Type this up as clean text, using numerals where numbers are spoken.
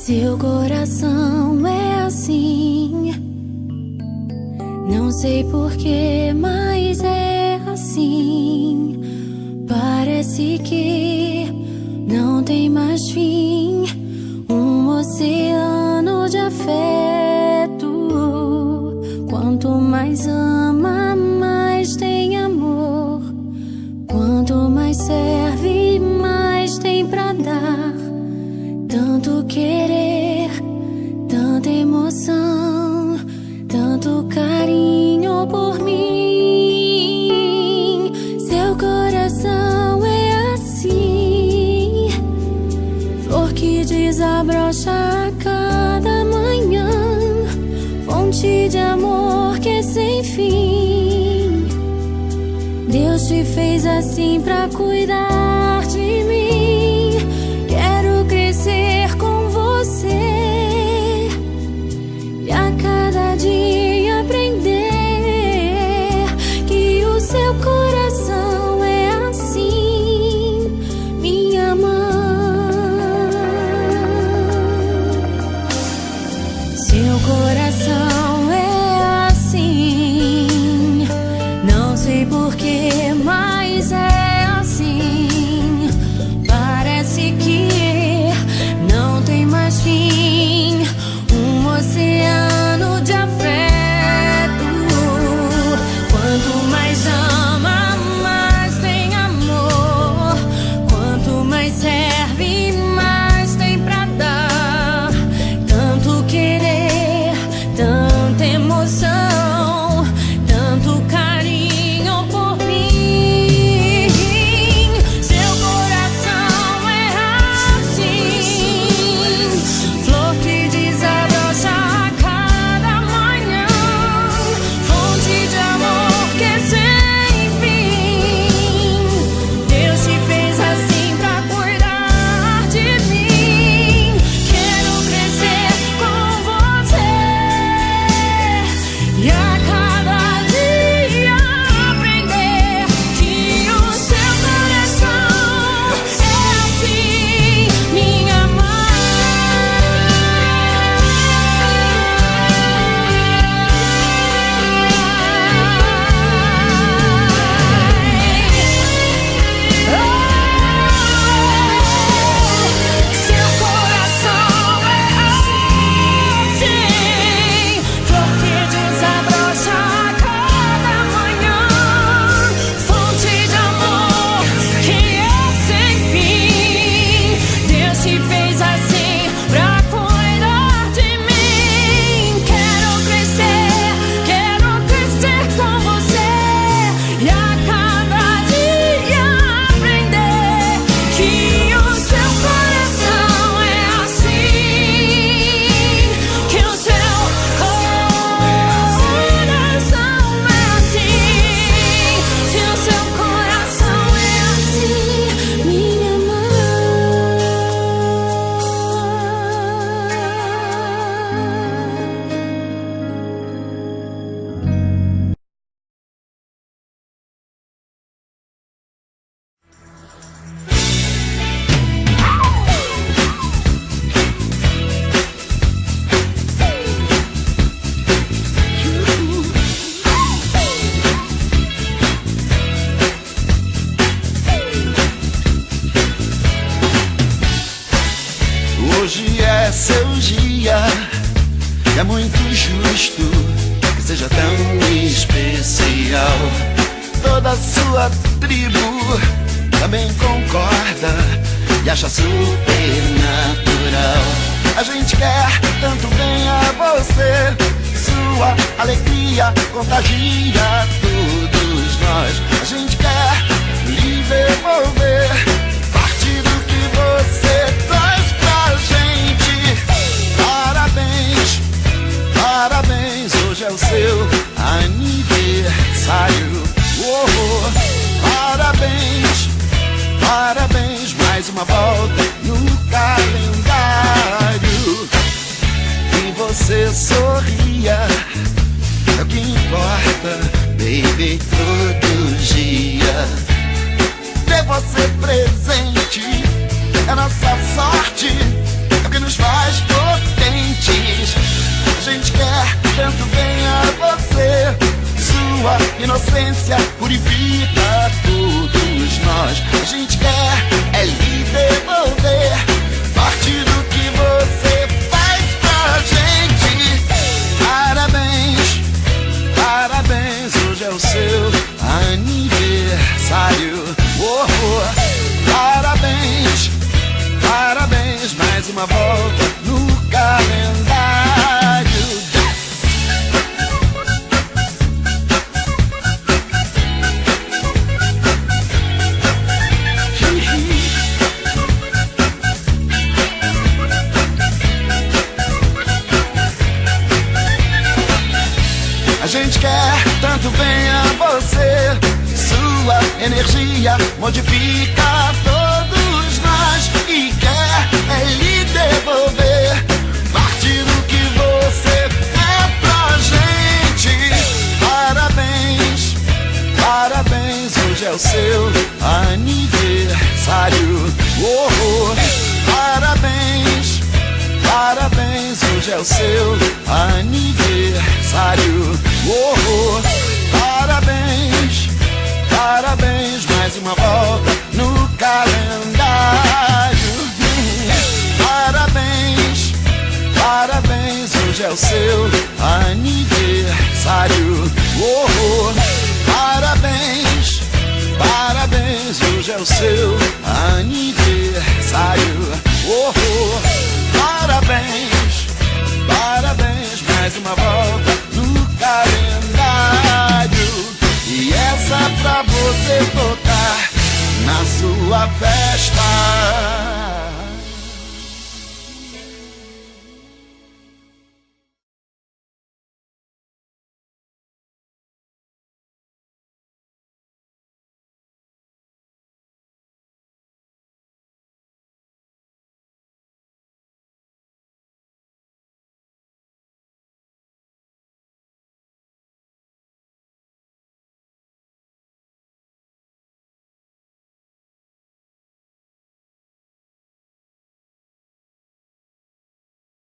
Seu coração é assim, não sei porquê, mas é assim. Parece que não tem mais fim, um oceano de afeto. Quanto mais ama, mais tem amor. Quanto mais serve, mais tem pra dar. Tanto querer, tanta emoção, tanto carinho por mim. Seu coração é assim, flor que desabrocha a cada manhã, fonte de amor que é sem fim. Deus te fez assim pra cuidar de mim. Quero crescer com você e a cada dia aprender que o seu coração é assim, minha mãe. Seu coração é assim, não sei porquê, mas é assim. Parece que não tem mais fim, um oceano de afeto. Quanto mais ama, mais tem amor. Quanto mais serve, mais tem pra dar. Tanto querer, tanta emoção, tanto carinho por mim. Seu coração é assim, flor que desabrocha a cada manhã, fonte de amor que é sem fim. Deus te fez assim pra cuidar de mim. Quero crescer com você e a cada dia aprender que o seu coração é assim, minha mãe. Seu coração é assim, flor que desabrocha a cada manhã, fonte de amor que é sem fim. Deus te fez assim pra cuidar de mim. Quero crescer com você e a cada dia aprender que o seu coração é assim, que o seu coração é assim, que o seu coração é assim, minha Hoje é seu dia, é muito justo que seja tão especial. Toda a sua tribo também concorda e acha super natural. A gente quer tanto bem a você, sua alegria contagia todos nós. A gente quer lhe devolver parte do que você traz pra gente. Parabéns, parabéns, hoje é o seu aniversário. Oh, parabéns, parabéns, mais uma volta no calendário. E você sorria, é o que importa, baby, todo dia. Ter você presente é nossa sorte, é o que nos faz potentes. A gente quer tanto bem a você. Sua inocência purifica todos nós. A gente quer é lhe devolver parte do que você faz pra gente. Parabéns, parabéns, hoje é o seu aniversário. Oh, oh. Parabéns, parabéns, mais uma volta no calendário. A gente quer tanto bem a você. Sua energia modifica todos nós e quer é lhe devolver parte do que você é pra gente. Parabéns, parabéns, hoje é o seu aniversário. Oh, oh. Parabéns, parabéns, hoje é o seu aniversário. Oh, oh. Parabéns, parabéns, mais uma volta no calendário. Parabéns, parabéns, hoje é o seu aniversário. Oh, oh. Parabéns, parabéns, hoje é o seu aniversário. Oh, oh. Parabéns, parabéns, mais uma volta no calendário. E essa pra você tocar na sua festa.